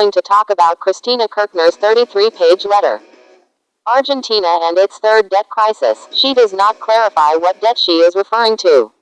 going to talk about Cristina Kirchner's 33-page letter. Argentina and its third debt crisis. She does not clarify what debt she is referring to.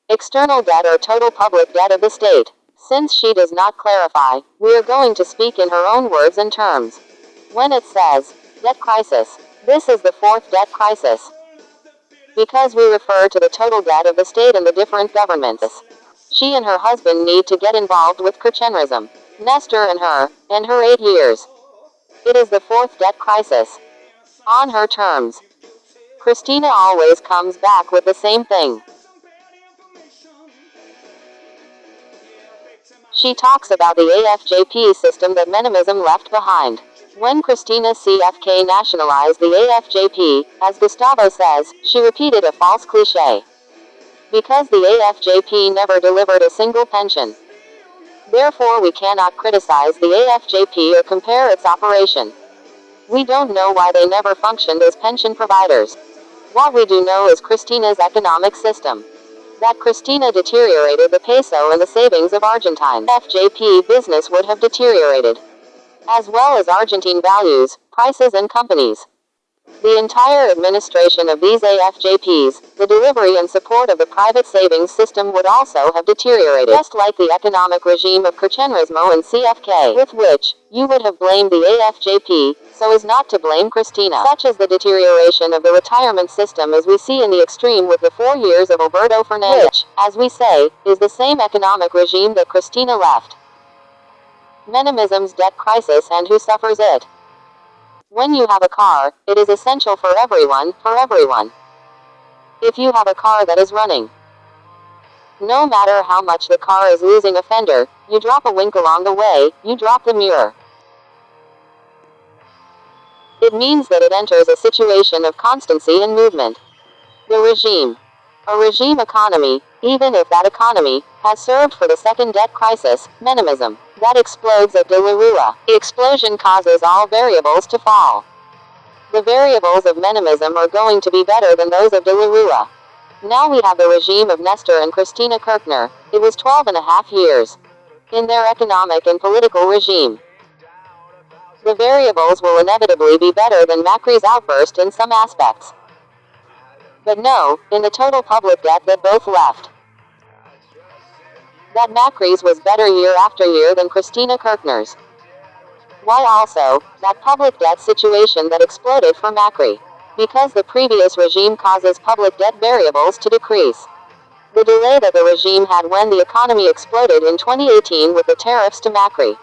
External debt or total public debt of the state. Since she does not clarify, we are going to speak in her own words and terms. When it says, debt crisis, this is the fourth debt crisis. Because we refer to the total debt of the state and the different governments. She and her husband need to get involved with Kirchnerism. Nestor and her 8 years. It is the fourth debt crisis. On her terms. Cristina always comes back with the same thing. She talks about the AFJP system that Menemism left behind. When Cristina CFK nationalized the AFJP, as Gustavo says, she repeated a false cliché. Because the AFJP never delivered a single pension. Therefore we cannot criticize the AFJP or compare its operation. We don't know why they never functioned as pension providers. What we do know is Cristina's economic system. That Cristina deteriorated the peso and the savings of Argentine AFJP business would have deteriorated. As well as Argentine values, prices and companies. The entire administration of these AFJPs, the delivery and support of the private savings system would also have deteriorated, just like the economic regime of Kirchnerismo and CFK, with which you would have blamed the AFJP, so as not to blame Cristina, such as the deterioration of the retirement system as we see in the extreme with the 4 years of Alberto Fernandez, which, as we say, is the same economic regime that Cristina left. Menemism's debt crisis and who suffers it. When you have a car, it is essential for everyone. If you have a car that is running, no matter how much the car is losing a fender, you drop a wink along the way, you drop the mirror. It means that it enters a situation of constancy and movement. The regime. A regime economy, even if that economy has served for the second debt crisis, Menemism, that explodes at De la Rua. The explosion causes all variables to fall. The variables of Menemism are going to be better than those of De la Rua. Now we have the regime of Nestor and Cristina Kirchner. It was 12.5 years. In their economic and political regime. The variables will inevitably be better than Macri's outburst in some aspects. But no, in the total public debt that both left. That Macri's was better year after year than Cristina Kirchner's. Why also, that public debt situation that exploded for Macri? Because the previous regime causes public debt variables to decrease. The delay that the regime had when the economy exploded in 2018 with the tariffs to Macri.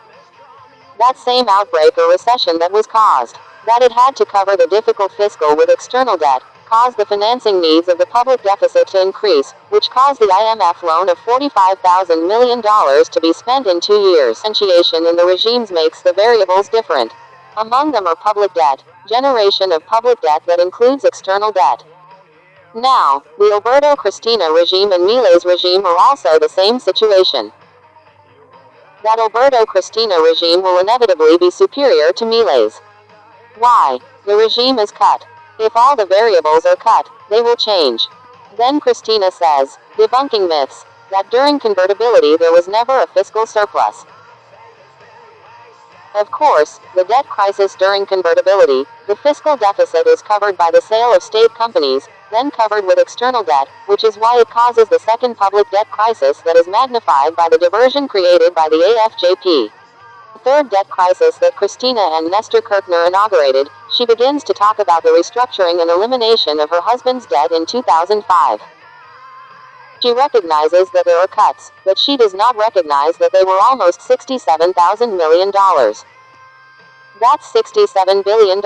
That same outbreak or recession that was caused, that it had to cover the difficult fiscal with external debt, caused the financing needs of the public deficit to increase, which caused the IMF loan of $45,000 million to be spent in 2 years. Differentiation in the regimes makes the variables different. Among them are public debt, generation of public debt that includes external debt. Now, the Alberto Cristina regime and Milei's regime are also the same situation. That Alberto Cristina regime will inevitably be superior to Milei's. Why? The regime is cut. If all the variables are cut, they will change. Then Cristina says, debunking myths, that during convertibility there was never a fiscal surplus. Of course, the debt crisis during convertibility, the fiscal deficit is covered by the sale of state companies, then covered with external debt, which is why it causes the second public debt crisis that is magnified by the diversion created by the AFJP. The third debt crisis that Cristina and Nestor Kirchner inaugurated, she begins to talk about the restructuring and elimination of her husband's debt in 2005. She recognizes that there are cuts, but she does not recognize that they were almost $67,000 million. That's $67 billion.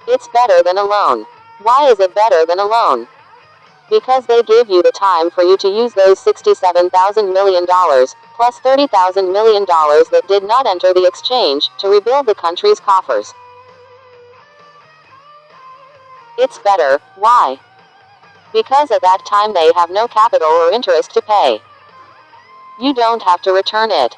It's better than a loan. Why is it better than a loan? Because they give you the time for you to use those $67,000 million, plus $30,000 million that did not enter the exchange, to rebuild the country's coffers. It's better. Why? Because at that time they have no capital or interest to pay. You don't have to return it.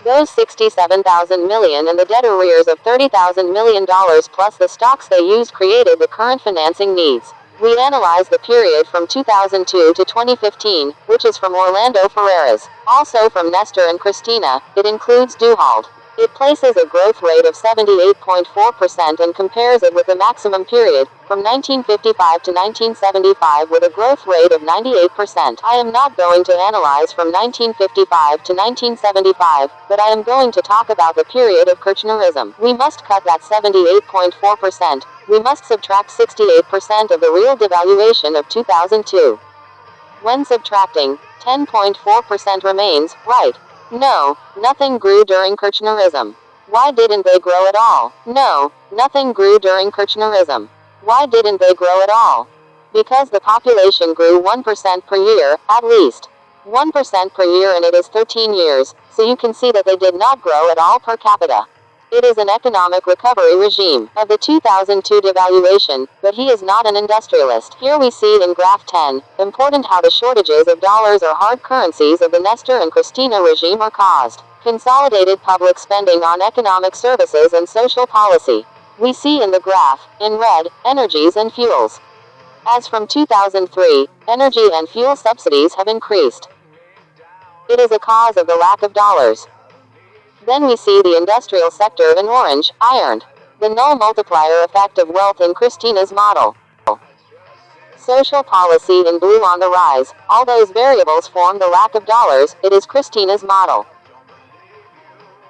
Those $67,000 million and the debt arrears of $30,000 million plus the stocks they used created the current financing needs. We analyze the period from 2002 to 2015, which is from Orlando Ferreras. Also from Nestor and Christina, it includes Duhalde. It places a growth rate of 78.4% and compares it with the maximum period, from 1955 to 1975 with a growth rate of 98%. I am not going to analyze from 1955 to 1975, but I am going to talk about the period of Kirchnerism. We must cut that 78.4%. We must subtract 68% of the real devaluation of 2002. When subtracting, 10.4% remains, right? No, nothing grew during Kirchnerism. Why didn't they grow at all? No, nothing grew during Kirchnerism. Why didn't they grow at all? Because the population grew 1% per year, at least. 1% per year, and it is 13 years, so you can see that they did not grow at all per capita. It is an economic recovery regime of the 2002 devaluation, but he is not an industrialist. Here we see in graph 10, important how the shortages of dollars or hard currencies of the Nestor and Christina regime are caused. Consolidated public spending on economic services and social policy. We see in the graph, in red, energies and fuels. As from 2003, energy and fuel subsidies have increased. It is a cause of the lack of dollars. Then we see the industrial sector in orange, ironed. The null multiplier effect of wealth in Christina's model. Social policy in blue on the rise. All those variables form the lack of dollars. It is Christina's model.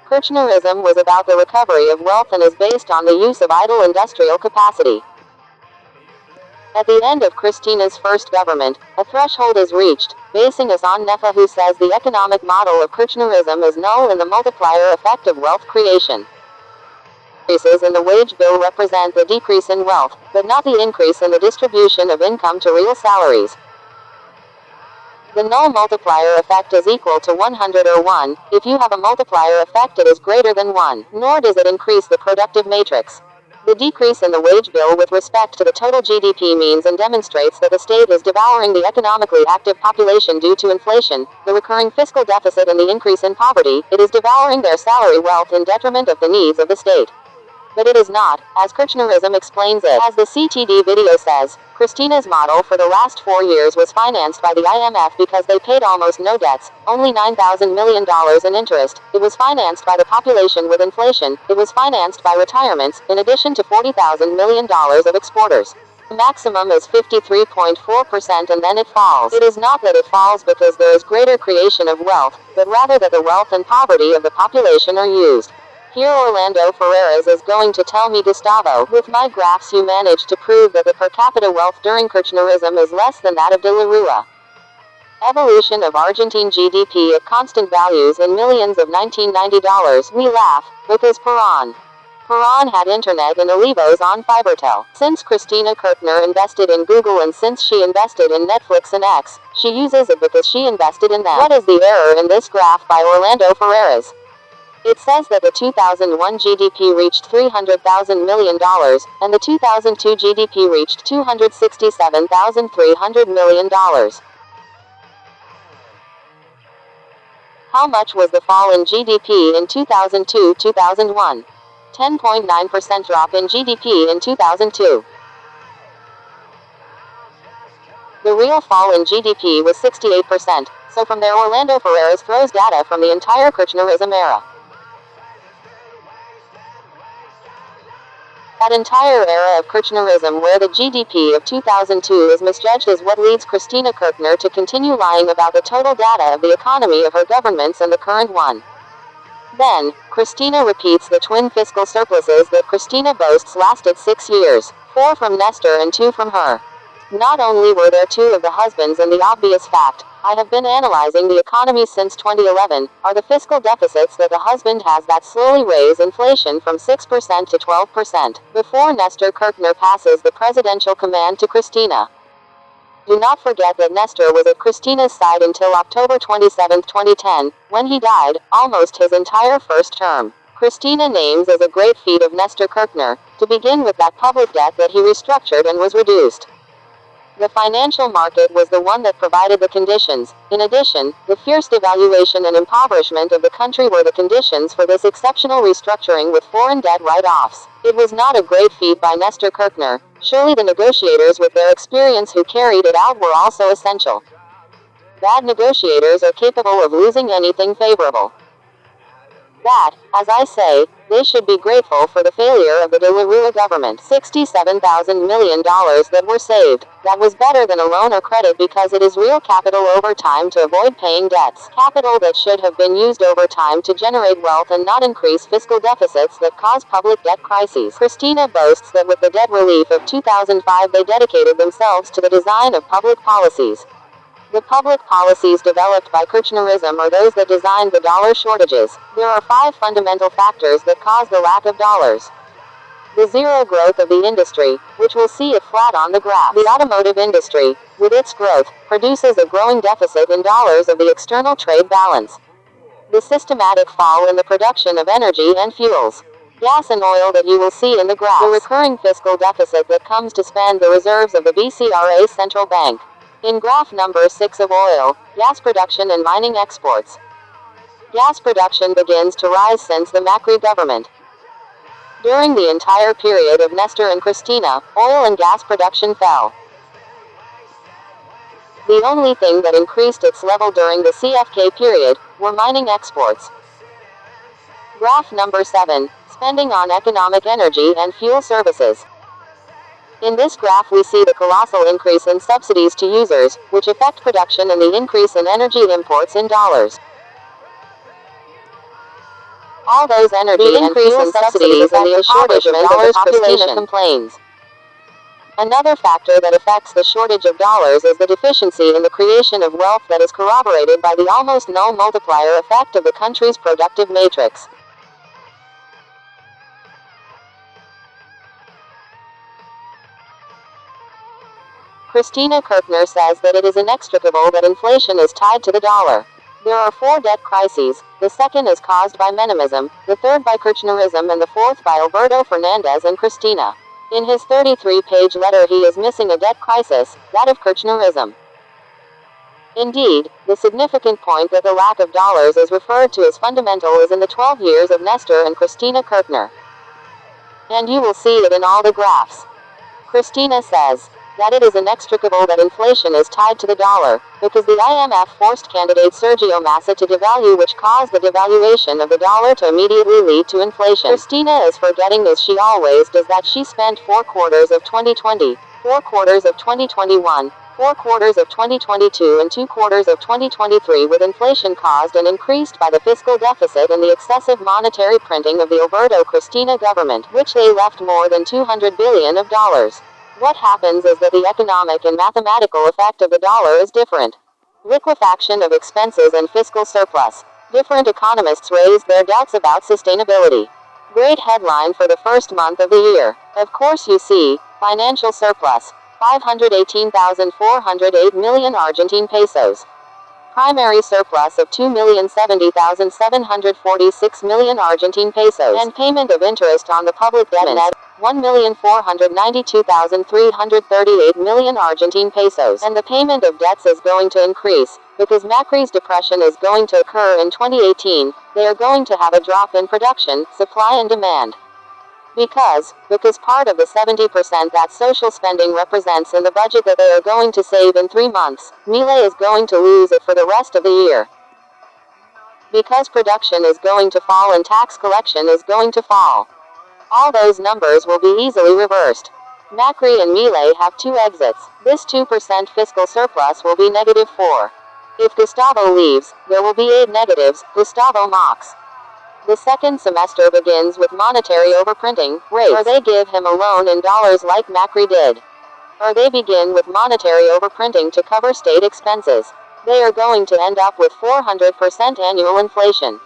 Kirchnerism was about the recovery of wealth and is based on the use of idle industrial capacity. At the end of Christina's first government, a threshold is reached, basing us on Nefa, who says the economic model of Kirchnerism is null and the multiplier effect of wealth creation. Increases in the wage bill represent the decrease in wealth, but not the increase in the distribution of income to real salaries. The null multiplier effect is equal to 100 or 1. If you have a multiplier effect, it is greater than 1, nor does it increase the productive matrix. The decrease in the wage bill with respect to the total GDP means and demonstrates that the state is devouring the economically active population due to inflation, the recurring fiscal deficit and the increase in poverty. It is devouring their salary wealth in detriment of the needs of the state. But it is not, as Kirchnerism explains it. As the CTD video says, Christina's model for the last 4 years was financed by the IMF because they paid almost no debts, only $9,000 million in interest. It was financed by the population with inflation. It was financed by retirements, in addition to $40,000 million of exporters. The maximum is 53.4% and then it falls. It is not that it falls because there is greater creation of wealth, but rather that the wealth and poverty of the population are used. Here Orlando Ferreras is going to tell me, Gustavo, with my graphs you managed to prove that the per capita wealth during Kirchnerism is less than that of De la Rua. Evolution of Argentine GDP at constant values in millions of $1990. We laugh, because Perón had internet and Olivos on Fibertel. Since Cristina Kirchner invested in Google and since she invested in Netflix and X, she uses it because she invested in them. What is the error in this graph by Orlando Ferreras? It says that the 2001 GDP reached $300,000 million, and the 2002 GDP reached $267,300 million. How much was the fall in GDP in 2002-2001? 10.9% drop in GDP in 2002. The real fall in GDP was 68%, so from there Orlando Ferreras throws data from the entire Kirchnerism era. That entire era of Kirchnerism where the GDP of 2002 is misjudged is what leads Cristina Kirchner to continue lying about the total data of the economy of her governments and the current one. Then, Cristina repeats the twin fiscal surpluses that Cristina boasts lasted 6 years, 4 from Nestor and 2 from her. Not only were there 2 of the husbands and the obvious fact, I have been analyzing the economy since 2011, are the fiscal deficits that the husband has that slowly raise inflation from 6% to 12%, before Nestor Kirchner passes the presidential command to Cristina. Do not forget that Nestor was at Cristina's side until October 27, 2010, when he died, almost his entire first term. Cristina names as a great feat of Nestor Kirchner, to begin with that public debt that he restructured and was reduced. The financial market was the one that provided the conditions. In addition, the fierce devaluation and impoverishment of the country were the conditions for this exceptional restructuring with foreign debt write-offs. It was not a great feat by Nestor Kirchner. Surely the negotiators with their experience who carried it out were also essential. Bad negotiators are capable of losing anything favorable. That, as I say, they should be grateful for the failure of the De La Rua government. $67,000 million that were saved. That was better than a loan or credit because it is real capital over time to avoid paying debts. Capital that should have been used over time to generate wealth and not increase fiscal deficits that cause public debt crises. Cristina boasts that with the debt relief of 2005 they dedicated themselves to the design of public policies. The public policies developed by Kirchnerism are those that designed the dollar shortages. There are 5 fundamental factors that cause the lack of dollars. The zero growth of the industry, which we'll see it flat on the graph. The automotive industry, with its growth, produces a growing deficit in dollars of the external trade balance. The systematic fall in the production of energy and fuels. Gas and oil that you will see in the graph. The recurring fiscal deficit that comes to spend the reserves of the BCRA central bank. In graph number 6 of oil, gas production and mining exports. Gas production begins to rise since the Macri government. During the entire period of Nestor and Cristina, oil and gas production fell. The only thing that increased its level during the CFK period were mining exports. Graph number 7, spending on economic energy and fuel services. In this graph we see the colossal increase in subsidies to users, which affect production and the increase in energy imports in dollars. All those energy and fuel subsidies and the shortage of dollars Cristina complains. Another factor that affects the shortage of dollars is the deficiency in the creation of wealth that is corroborated by the almost null multiplier effect of the country's productive matrix. Cristina Kirchner says that it is inextricable that inflation is tied to the dollar. There are 4 debt crises. The second is caused by Menemism, the third by Kirchnerism and the fourth by Alberto Fernandez and Cristina. In his 33-page letter he is missing a debt crisis, that of Kirchnerism. Indeed, the significant point that the lack of dollars is referred to as fundamental is in the 12 years of Nestor and Cristina Kirchner. And you will see it in all the graphs. Cristina says that it is inextricable that inflation is tied to the dollar, because the IMF forced candidate Sergio Massa to devalue, which caused the devaluation of the dollar to immediately lead to inflation. Cristina is forgetting, as she always does, that she spent 4 quarters of 2020, 4 quarters of 2021, 4 quarters of 2022 and 2 quarters of 2023 with inflation caused and increased by the fiscal deficit and the excessive monetary printing of the Alberto Cristina government, which they left more than $200 billion of dollars. What happens is that the economic and mathematical effect of the dollar is different. Liquefaction of expenses and fiscal surplus. Different economists raised their doubts about sustainability. Great headline for the first month of the year. Of course you see, financial surplus. 518,408 million Argentine pesos. Primary surplus of 2,070,746 million Argentine pesos. And payment of interest on the public debt net. 1,492,338 million Argentine pesos. And the payment of debts is going to increase, because Macri's depression is going to occur in 2018, they are going to have a drop in production, supply and demand. Because part of the 70% that social spending represents in the budget that they are going to save in 3 months, Milei is going to lose it for the rest of the year. Because production is going to fall and tax collection is going to fall. All those numbers will be easily reversed. Macri and Milei have 2 exits. This 2% fiscal surplus will be -4. If Gustavo leaves, there will be 8 negatives, Gustavo mocks. The second semester begins with monetary overprinting, rates, or they give him a loan in dollars like Macri did. Or they begin with monetary overprinting to cover state expenses. They are going to end up with 400% annual inflation.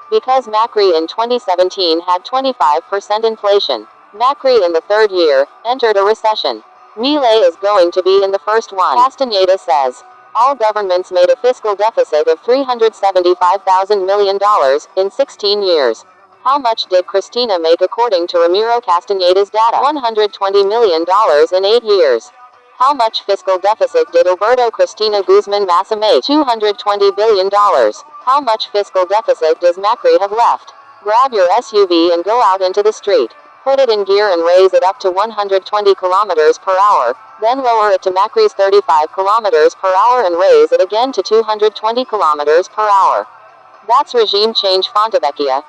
Because Macri in 2017 had 25% inflation. Macri in the 3rd year entered a recession. Milei is going to be in the first one. Castaneda says, all governments made a fiscal deficit of $375,000 million in 16 years. How much did Cristina make according to Ramiro Castaneda's data? $120 million in 8 years. How much fiscal deficit did Alberto Cristina Guzman Massa make? $220 billion. How much fiscal deficit does Macri have left? Grab your SUV and go out into the street. Put it in gear and raise it up to 120 kilometers per hour. Then lower it to Macri's 35 kilometers per hour and raise it again to 220 kilometers per hour. That's regime change Fontevecchia.